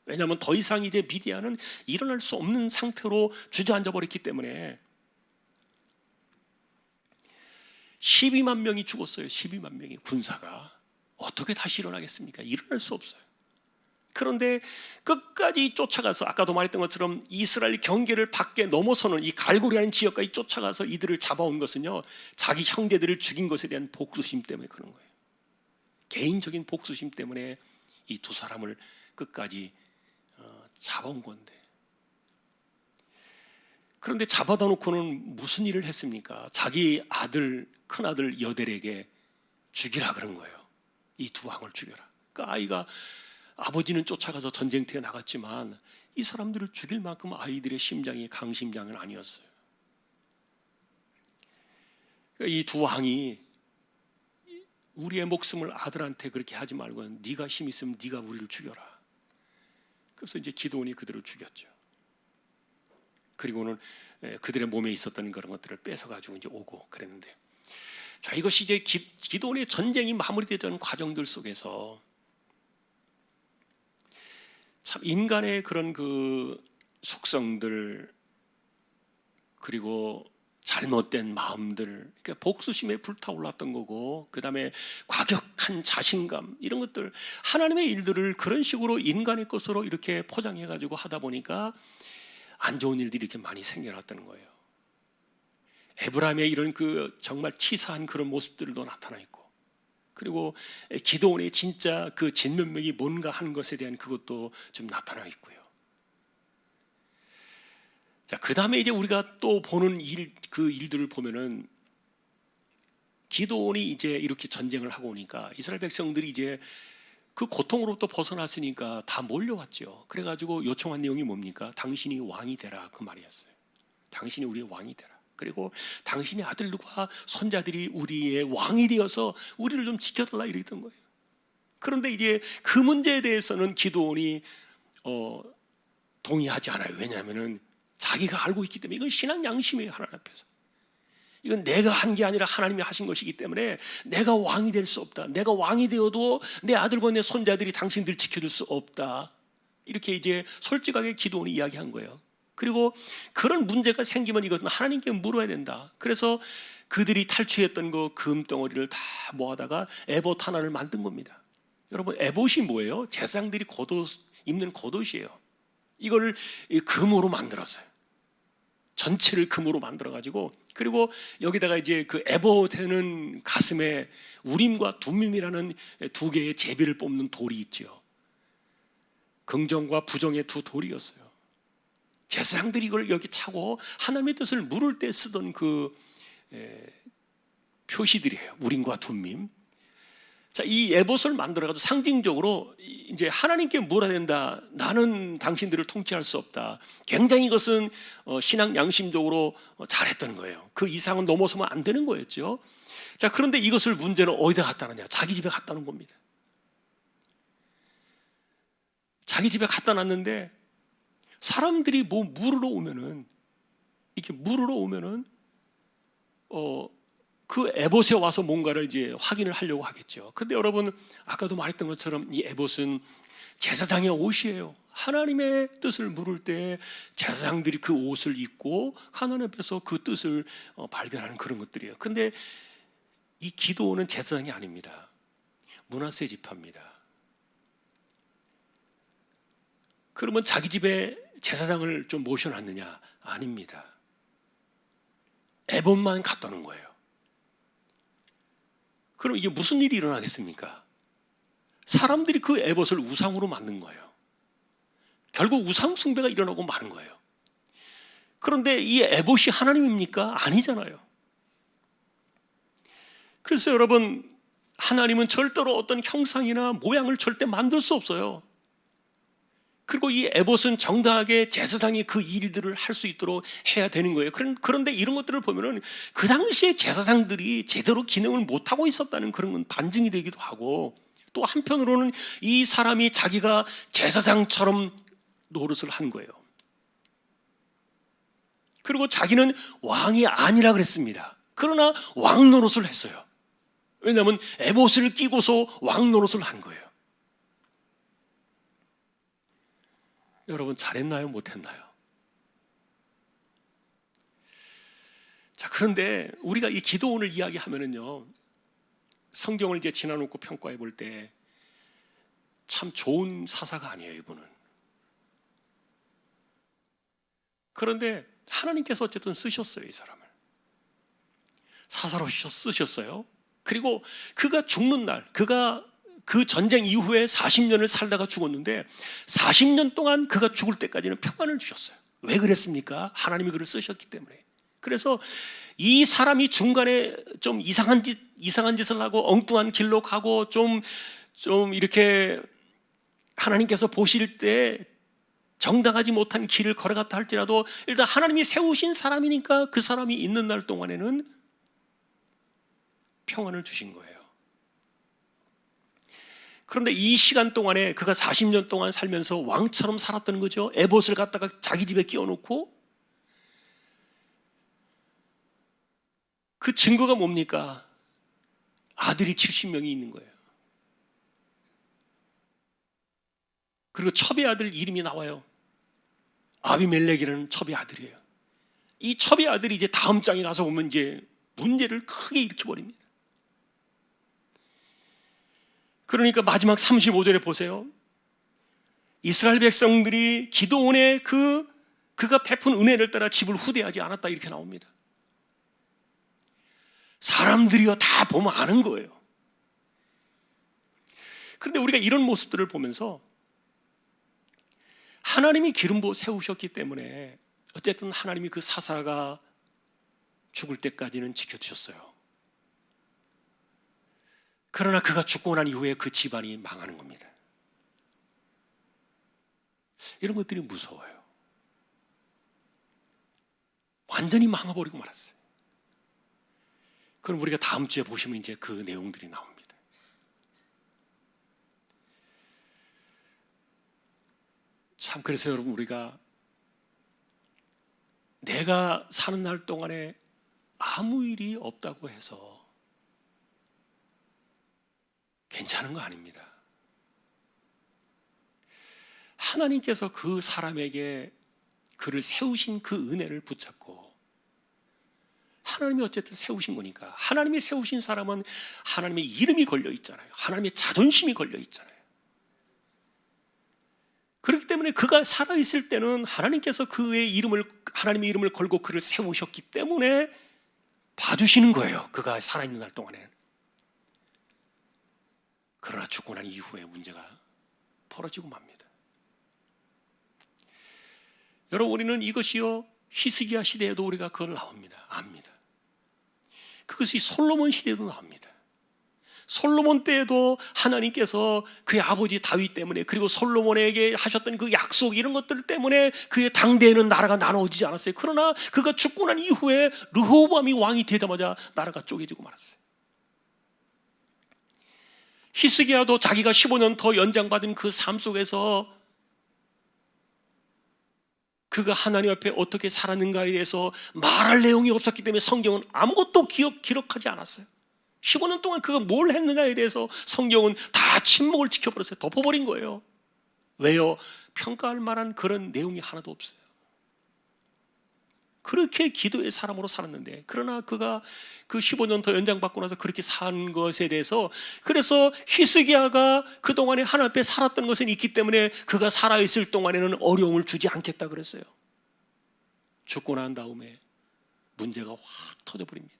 [SPEAKER 3] 왜냐하면 더 이상 이제 미디안은 일어날 수 없는 상태로 주저앉아 버렸기 때문에 12만 명이 죽었어요. 12만 명이 군사가 어떻게 다시 일어나겠습니까? 일어날 수 없어요. 그런데 끝까지 쫓아가서 아까도 말했던 것처럼 이스라엘 경계를 밖에 넘어서는 이 갈고리라는 지역까지 쫓아가서 이들을 잡아온 것은요, 자기 형제들을 죽인 것에 대한 복수심 때문에 그런 거예요. 개인적인 복수심 때문에 이 두 사람을 끝까지 잡아온 건데, 그런데 잡아다 놓고는 무슨 일을 했습니까? 자기 아들, 큰아들 여델에게 죽이라 그런 거예요. 이 두 왕을 죽여라. 그러니까 아이가, 아버지는 쫓아가서 전쟁터에 나갔지만 이 사람들을 죽일 만큼 아이들의 심장이 강심장은 아니었어요. 그러니까 이 두 왕이 우리의 목숨을 아들한테 그렇게 하지 말고 네가 힘 있으면 네가 우리를 죽여라. 그래서 이제 기드온이 그들을 죽였죠. 그리고는 그들의 몸에 있었던 그런 것들을 뺏어가지고 이제 오고 그랬는데, 자, 이것이 이제 기드온의 전쟁이 마무리되던 과정들 속에서 참 인간의 그런 그 속성들, 그리고 잘못된 마음들, 그러니까 복수심에 불타올랐던 거고, 그 다음에 과격한 자신감, 이런 것들, 하나님의 일들을 그런 식으로 인간의 것으로 이렇게 포장해가지고 하다 보니까 안 좋은 일들이 이렇게 많이 생겨났다는 거예요. 에브라임의 이런 그 정말 치사한 그런 모습들도 나타나 있고, 그리고 기드온의 진짜 그 진면목이 뭔가 하는 것에 대한 그것도 좀 나타나 있고요. 자, 그 다음에 이제 우리가 또 보는 그 일들을 보면은, 기드온이 이제 이렇게 전쟁을 하고 오니까 이스라엘 백성들이 이제 그 고통으로부터 벗어났으니까 다 몰려왔죠. 그래가지고 요청한 내용이 뭡니까? 당신이 왕이 되라, 그 말이었어요. 당신이 우리의 왕이 되라. 그리고 당신의 아들과 손자들이 우리의 왕이 되어서 우리를 좀 지켜달라, 이랬던 거예요. 그런데 이제 그 문제에 대해서는 기드온이 동의하지 않아요. 왜냐하면은 자기가 알고 있기 때문에 이건 신앙 양심이에요. 하나님 앞에서 이건 내가 한 게 아니라 하나님이 하신 것이기 때문에 내가 왕이 될 수 없다. 내가 왕이 되어도 내 아들과 내 손자들이 당신들 지켜줄 수 없다. 이렇게 이제 솔직하게 기드온이 이야기한 거예요. 그리고 그런 문제가 생기면 이것은 하나님께 물어야 된다. 그래서 그들이 탈취했던 그 금덩어리를 다 모아다가 에봇 하나를 만든 겁니다. 여러분, 에봇이 뭐예요? 제사장들이 입는 겉옷이에요. 이걸 금으로 만들었어요. 전체를 금으로 만들어가지고, 그리고 여기다가 이제 그 에봇에는 가슴에 우림과 둠밈이라는 두 개의 제비를 뽑는 돌이 있죠. 긍정과 부정의 두 돌이었어요. 제사장들이 이걸 여기 차고 하나님의 뜻을 물을 때 쓰던 그 표시들이에요. 우림과 둠밈. 자, 이 에봇을 만들어가지고 상징적으로 이제 하나님께 물어야 된다. 나는 당신들을 통치할 수 없다. 굉장히 이것은 신앙 양심적으로 잘했던 거예요. 그 이상은 넘어서면 안 되는 거였죠. 자, 그런데 이것을 문제는 어디다 갖다 놨냐? 자기 집에 갖다 놓은 겁니다. 자기 집에 갖다 놨는데 사람들이 뭐 물으러 오면은, 이렇게 물으러 오면은 그 에봇에 와서 뭔가를 이제 확인을 하려고 하겠죠. 근데 여러분, 아까도 말했던 것처럼 이 에봇은 제사장의 옷이에요. 하나님의 뜻을 물을 때 제사장들이 그 옷을 입고 하나님 앞에서 그 뜻을 발견하는 그런 것들이에요. 근데 이 기드온은 제사장이 아닙니다. 므낫세 지파입니다. 그러면 자기 집에 제사장을 좀 모셔놨느냐? 아닙니다. 에봇만 갖다 놓은 거예요. 그럼 이게 무슨 일이 일어나겠습니까? 사람들이 그 에봇을 우상으로 만든 거예요. 결국 우상 숭배가 일어나고 마는 거예요. 그런데 이 에봇이 하나님입니까? 아니잖아요. 그래서 여러분, 하나님은 절대로 어떤 형상이나 모양을 절대 만들 수 없어요. 그리고 이 에봇은 정당하게 제사장이 그 일들을 할 수 있도록 해야 되는 거예요. 그런데 이런 것들을 보면은 그 당시에 제사장들이 제대로 기능을 못하고 있었다는 그런 건 반증이 되기도 하고, 또 한편으로는 이 사람이 자기가 제사장처럼 노릇을 한 거예요. 그리고 자기는 왕이 아니라 그랬습니다. 그러나 왕 노릇을 했어요. 왜냐하면 에봇을 끼고서 왕 노릇을 한 거예요. 여러분 잘했나요? 못했나요? 자, 그런데 우리가 이 기도원을 이야기하면은요, 성경을 이제 지나놓고 평가해 볼 때 참 좋은 사사가 아니에요, 이분은. 그런데 하나님께서 어쨌든 쓰셨어요, 이 사람을. 사사로 쓰셨어요. 그리고 그가 죽는 날, 그가 그 전쟁 이후에 40년을 살다가 죽었는데 40년 동안 그가 죽을 때까지는 평안을 주셨어요. 왜 그랬습니까? 하나님이 그를 쓰셨기 때문에. 그래서 이 사람이 중간에 좀 이상한 짓을 하고 엉뚱한 길로 가고 좀 이렇게 하나님께서 보실 때 정당하지 못한 길을 걸어갔다 할지라도 일단 하나님이 세우신 사람이니까 그 사람이 있는 날 동안에는 평안을 주신 거예요. 그런데 이 시간 동안에 그가 40년 동안 살면서 왕처럼 살았다는 거죠. 에봇을 갖다가 자기 집에 끼워놓고, 그 증거가 뭡니까? 아들이 70명이 있는 거예요. 그리고 첩의 아들 이름이 나와요. 아비멜렉이라는 첩의 아들이에요. 이 첩의 아들이 이제 다음 장에 가서 보면 이제 문제를 크게 일으켜버립니다. 그러니까 마지막 35절에 보세요. 이스라엘 백성들이 기드온의 그가 베푼 은혜를 따라 집을 후대하지 않았다, 이렇게 나옵니다. 사람들이요 다 보면 아는 거예요. 그런데 우리가 이런 모습들을 보면서 하나님이 기름 부어 세우셨기 때문에 어쨌든 하나님이 그 사사가 죽을 때까지는 지켜주셨어요. 그러나 그가 죽고 난 이후에 그 집안이 망하는 겁니다. 이런 것들이 무서워요. 완전히 망해버리고 말았어요. 그럼 우리가 다음 주에 보시면 이제 그 내용들이 나옵니다. 참, 그래서 여러분, 우리가 내가 사는 날 동안에 아무 일이 없다고 해서 괜찮은 거 아닙니다. 하나님께서 그 사람에게 그를 세우신 그 은혜를 붙잡고, 하나님이 어쨌든 세우신 거니까, 하나님이 세우신 사람은 하나님의 이름이 걸려 있잖아요. 하나님의 자존심이 걸려 있잖아요. 그렇기 때문에 그가 살아있을 때는 하나님께서 하나님의 이름을 걸고 그를 세우셨기 때문에 봐주시는 거예요. 그가 살아있는 날 동안에. 그러나 죽고 난 이후에 문제가 벌어지고 맙니다. 여러분, 우리는 이것이요 히스기야 시대에도 우리가 그걸 압니다. 그것이 솔로몬 시대에도 나옵니다. 솔로몬 때에도 하나님께서 그의 아버지 다윗 때문에, 그리고 솔로몬에게 하셨던 그 약속, 이런 것들 때문에 그의 당대에는 나라가 나눠지지 않았어요. 그러나 그가 죽고 난 이후에 르호보암이 왕이 되자마자 나라가 쪼개지고 말았어요. 히스기야도 자기가 15년 더 연장받은 그 삶 속에서 그가 하나님 앞에 어떻게 살았는가에 대해서 말할 내용이 없었기 때문에 성경은 아무것도 기록하지 않았어요. 15년 동안 그가 뭘 했느냐에 대해서 성경은 다 침묵을 지켜버렸어요. 덮어버린 거예요. 왜요? 평가할 만한 그런 내용이 하나도 없어요. 그렇게 기도의 사람으로 살았는데, 그러나 그가 그 15년 더 연장받고 나서 그렇게 산 것에 대해서, 그래서 히스기야가 그동안에 하나님 앞에 살았던 것은 있기 때문에 그가 살아있을 동안에는 어려움을 주지 않겠다 그랬어요. 죽고 난 다음에 문제가 확 터져버립니다.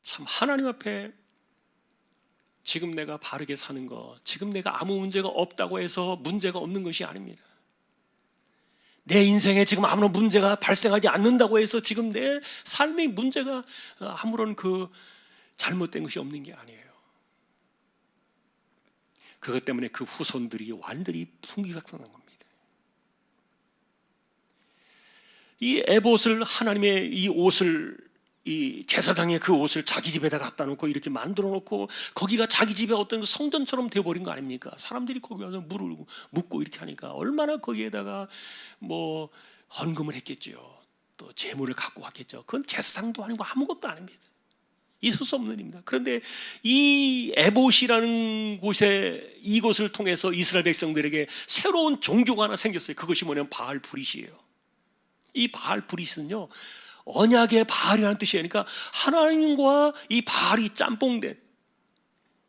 [SPEAKER 3] 참, 하나님 앞에 지금 내가 바르게 사는 거, 지금 내가 아무 문제가 없다고 해서 문제가 없는 것이 아닙니다. 내 인생에 지금 아무런 문제가 발생하지 않는다고 해서 지금 내 삶의 문제가 아무런 잘못된 것이 없는 게 아니에요. 그것 때문에 그 후손들이 완전히 풍기박산난 겁니다. 이 에봇을, 하나님의 이 옷을, 이 제사장의 그 옷을 자기 집에다 갖다 놓고 이렇게 만들어 놓고, 거기가 자기 집에 어떤 성전처럼 되어버린 거 아닙니까? 사람들이 거기 와서 물을 묻고 이렇게 하니까 얼마나 거기에다가 헌금을 했겠죠. 또 재물을 갖고 왔겠죠. 그건 제사장도 아니고 아무것도 아닙니다. 있을 수 없는 일입니다. 그런데 이 에봇이라는 곳에 이곳을 통해서 이스라엘 백성들에게 새로운 종교가 하나 생겼어요. 그것이 뭐냐면 바알 브릿이에요. 이 바알 브릿은요, 언약의 바알이라는 뜻이에요. 그러니까 하나님과 이 바알이 짬뽕된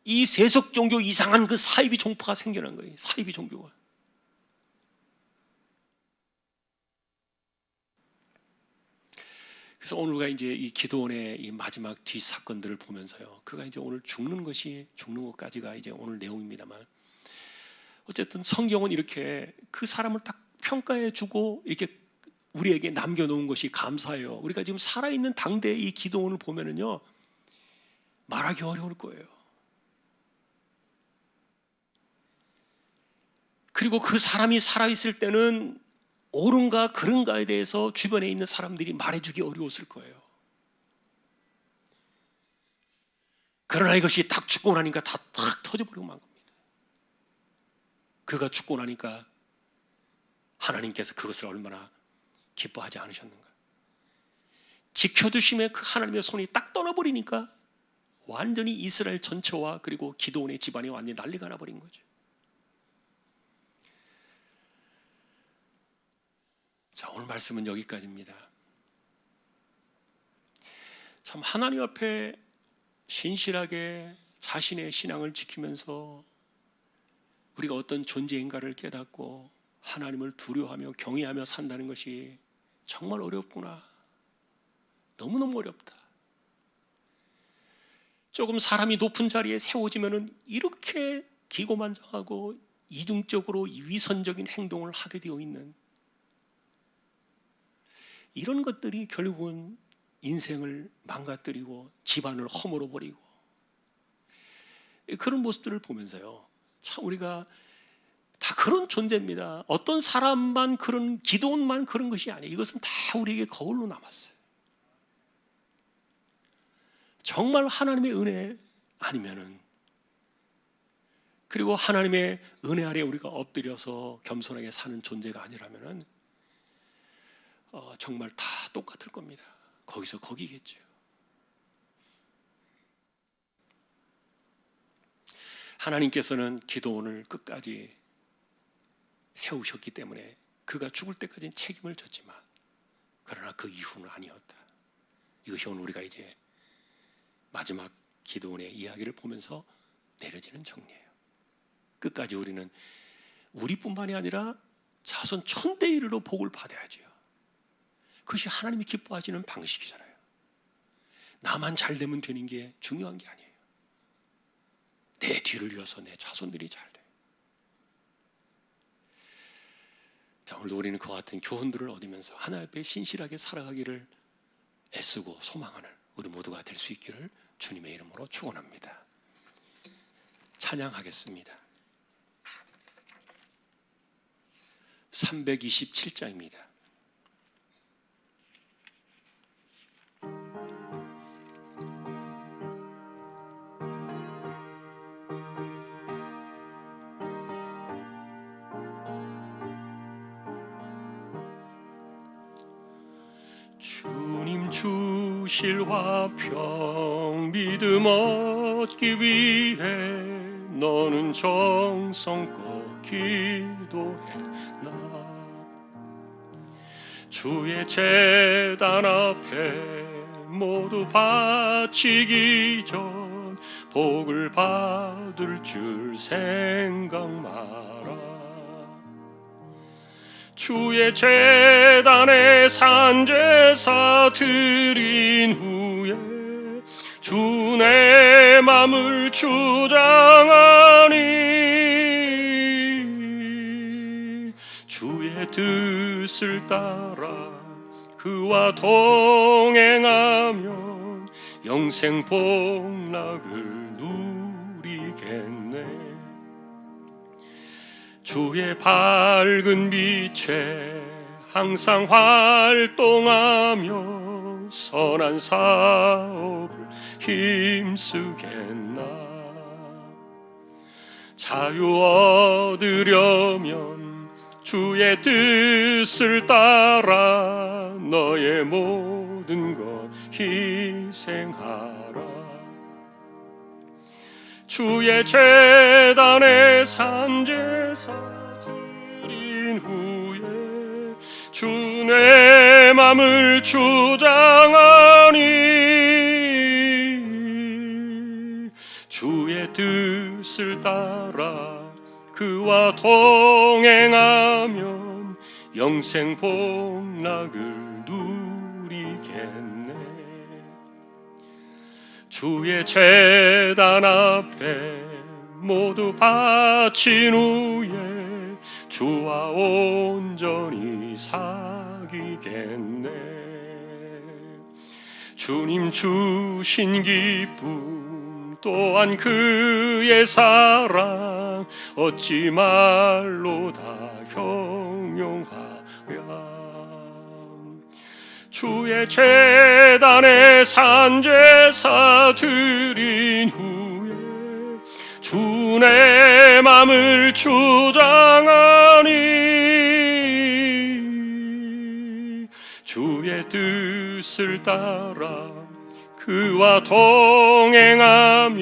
[SPEAKER 3] 이 세속 종교 이상한 그 사이비 종파가 생겨난 거예요. 사이비 종교가. 그래서 오늘 우리가 이제 이 기도원의 이 마지막 뒤 사건들을 보면서요, 그가 이제 오늘 죽는 것까지가 이제 오늘 내용입니다만, 어쨌든 성경은 이렇게 그 사람을 딱 평가해주고 이렇게 우리에게 남겨놓은 것이 감사해요. 우리가 지금 살아있는 당대의 이 기도원을 보면은요, 말하기 어려울 거예요. 그리고 그 사람이 살아있을 때는 옳은가 그른가에 대해서 주변에 있는 사람들이 말해주기 어려웠을 거예요. 그러나 이것이 딱 죽고 나니까 다 탁 터져버리고 만 겁니다. 그가 죽고 나니까 하나님께서 그것을 얼마나 기뻐하지 않으셨는가. 지켜두심에 그 하나님의 손이 딱 떠나버리니까 완전히 이스라엘 전체와 그리고 기드온의 집안이 완전히 난리가 나버린 거죠. 자, 오늘 말씀은 여기까지입니다. 참 하나님 앞에 신실하게 자신의 신앙을 지키면서 우리가 어떤 존재인가를 깨닫고 하나님을 두려워하며 경외하며 산다는 것이 정말 어렵구나. 너무너무 어렵다. 조금 사람이 높은 자리에 세워지면은 이렇게 기고만장하고 이중적으로 위선적인 행동을 하게 되어 있는 이런 것들이 결국은 인생을 망가뜨리고 집안을 허물어 버리고, 그런 모습들을 보면서요, 참 우리가 다 그런 존재입니다. 어떤 사람만 그런, 기도원만 그런 것이 아니에요. 이것은 다 우리에게 거울로 남았어요. 정말 하나님의 은혜 아니면은, 그리고 하나님의 은혜 아래 우리가 엎드려서 겸손하게 사는 존재가 아니라면은 정말 다 똑같을 겁니다. 거기서 거기겠죠. 하나님께서는 기도원을 끝까지 세우셨기 때문에 그가 죽을 때까지는 책임을 졌지만, 그러나 그 이후는 아니었다. 이것이 오늘 우리가 이제 마지막 기도원의 이야기를 보면서 내려지는 정리예요. 끝까지 우리는 우리뿐만이 아니라 자손 천대에 이르러 복을 받아야죠. 그것이 하나님이 기뻐하시는 방식이잖아요. 나만 잘 되면 되는 게 중요한 게 아니에요. 내 뒤를 이어서 내 자손들이 잘 돼. 자, 오늘도 우리는 그와 같은 교훈들을 얻으면서 하나님 앞에 신실하게 살아가기를 애쓰고 소망하는 우리 모두가 될 수 있기를 주님의 이름으로 축원합니다. 찬양하겠습니다. 327장입니다. 주님 주실 화평 믿음 얻기 위해 너는 정성껏 기도해나. 주의 제단 앞에 모두 바치기 전 복을 받을 줄 생각 마라. 주의 제단에 산제사 드린 후에 주 내 맘을 주장하니 주의 뜻을 따라 그와 동행하면 영생 복락을 누리겠네. 주의 밝은 빛에 항상 활동하며 선한 사업을 힘쓰겠나. 자유 얻으려면 주의 뜻을 따라 너의 모든 것 희생하라. 주의 제단에 산제사 드린 후에 주 내 맘을 주장하니 주의 뜻을 따라 그와 동행하면 영생 복락을 누리겠네. 주의 제단 앞에 모두 바친 후에 주와 온전히 사귀겠네. 주님 주신 기쁨 또한 그의 사랑 어찌 말로 다 형용하랴. 주의 제단에 산제사 드린 후에 주 내 맘을 주장하니 주의 뜻을 따라 그와 동행하면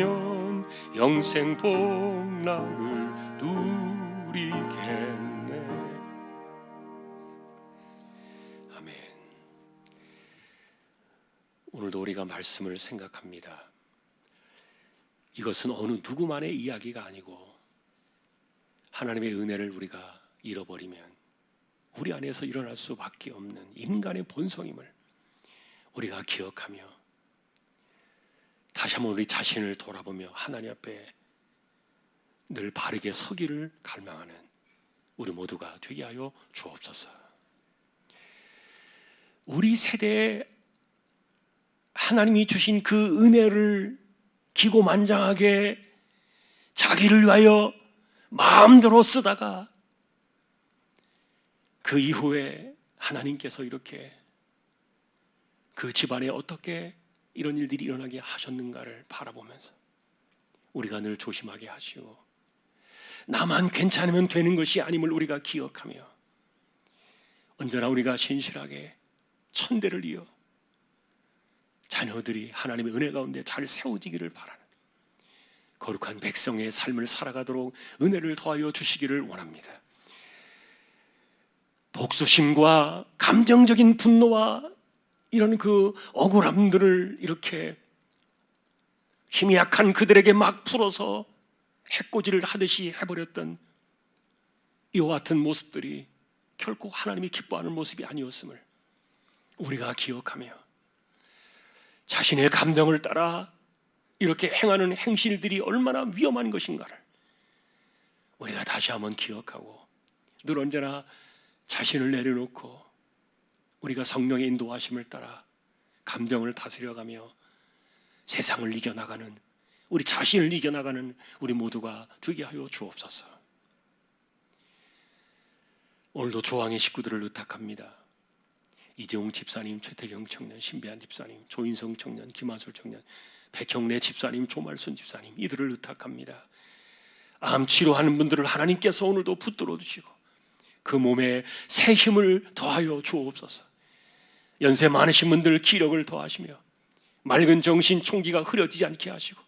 [SPEAKER 3] 영생 복락을 누리겠네. 아멘. 오늘도 우리가 말씀을 생각합니다. 이것은 어느 누구만의 이야기가 아니고 하나님의 은혜를 우리가 잃어버리면 우리 안에서 일어날 수밖에 없는 인간의 본성임을 우리가 기억하며 다시 한번 우리 자신을 돌아보며 하나님 앞에 늘 바르게 서기를 갈망하는 우리 모두가 되게 하여 주옵소서. 우리 세대에 하나님이 주신 그 은혜를 기고만장하게 자기를 위하여 마음대로 쓰다가 그 이후에 하나님께서 이렇게 그 집안에 어떻게 이런 일들이 일어나게 하셨는가를 바라보면서 우리가 늘 조심하게 하시고 나만 괜찮으면 되는 것이 아님을 우리가 기억하며 언제나 우리가 신실하게 천대를 이어 자녀들이 하나님의 은혜 가운데 잘 세워지기를 바라는 거룩한 백성의 삶을 살아가도록 은혜를 더하여 주시기를 원합니다. 복수심과 감정적인 분노와 이런 그 억울함들을 이렇게 힘이 약한 그들에게 막 풀어서 해코지를 하듯이 해버렸던 이와 같은 모습들이 결코 하나님이 기뻐하는 모습이 아니었음을 우리가 기억하며 자신의 감정을 따라 이렇게 행하는 행실들이 얼마나 위험한 것인가를 우리가 다시 한번 기억하고 늘 언제나 자신을 내려놓고 우리가 성령의 인도하심을 따라 감정을 다스려가며 세상을 이겨나가는 우리 자신을 이겨나가는 우리 모두가 되게 하여 주옵소서. 오늘도 조항의 식구들을 의탁합니다. 이재용 집사님, 최태경 청년, 신배한 집사님, 조인성 청년, 김한솔 청년, 백형래 집사님, 조말순 집사님 이들을 의탁합니다. 암 치료하는 분들을 하나님께서 오늘도 붙들어 주시고 그 몸에 새 힘을 더하여 주옵소서. 연세 많으신 분들 기력을 더하시며 맑은 정신 총기가 흐려지지 않게 하시고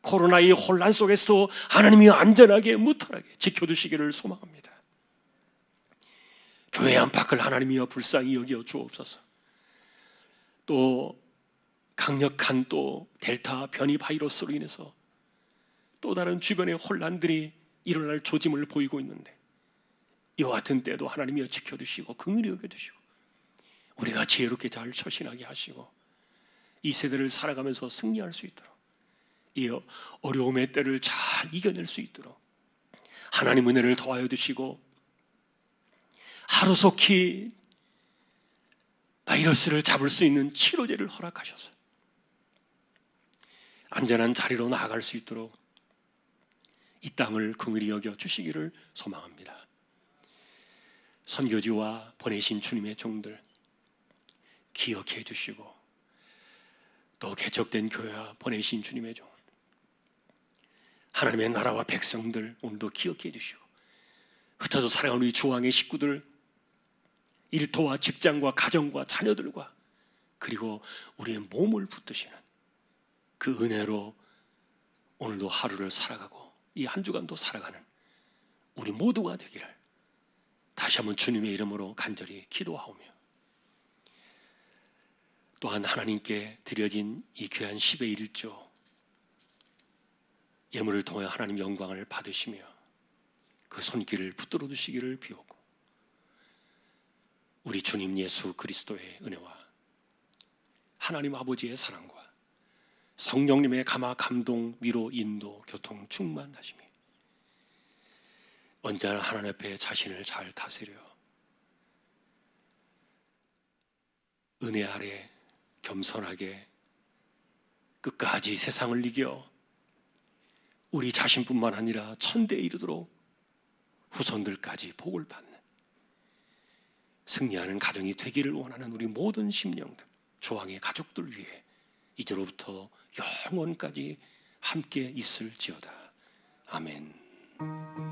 [SPEAKER 3] 코로나의 혼란 속에서도 하나님이 안전하게 무탈하게 지켜주시기를 소망합니다. 교회 안팎을 하나님이여 불쌍히 여겨 주옵소서. 또 강력한 또 델타 변이 바이러스로 인해서 또 다른 주변의 혼란들이 일어날 조짐을 보이고 있는데 이와 같은 때도 하나님이여 지켜주시고 긍휼히 여겨주시고 우리가 지혜롭게 잘 처신하게 하시고 이 세대를 살아가면서 승리할 수 있도록 이 어려움의 때를 잘 이겨낼 수 있도록 하나님 은혜를 더하여 주시고 하루속히 바이러스를 잡을 수 있는 치료제를 허락하셔서 안전한 자리로 나아갈 수 있도록 이 땅을 긍휼히 여겨 주시기를 소망합니다. 선교지와 보내신 주님의 종들 기억해 주시고 또 개척된 교회와 보내신 주님의 종 하나님의 나라와 백성들 오늘도 기억해 주시고 흩어져 살아가는 우리 주왕의 식구들 일터와 직장과 가정과 자녀들과 그리고 우리의 몸을 붙드시는 그 은혜로 오늘도 하루를 살아가고 이 한 주간도 살아가는 우리 모두가 되기를 다시 한번 주님의 이름으로 간절히 기도하오며, 또한 하나님께 드려진 이 귀한 10의 1조 예물을 통해 하나님 영광을 받으시며 그 손길을 붙들어 두시기를 비오고, 우리 주님 예수 그리스도의 은혜와 하나님 아버지의 사랑과 성령님의 감화, 감동, 위로, 인도, 교통, 충만하심이 언제나 하나님 앞에 자신을 잘 다스려 은혜 아래 겸손하게 끝까지 세상을 이겨 우리 자신뿐만 아니라 천대에 이르도록 후손들까지 복을 받는 승리하는 가정이 되기를 원하는 우리 모든 심령들, 조항의 가족들 위해 이제로부터 영원까지 함께 있을지어다. 아멘.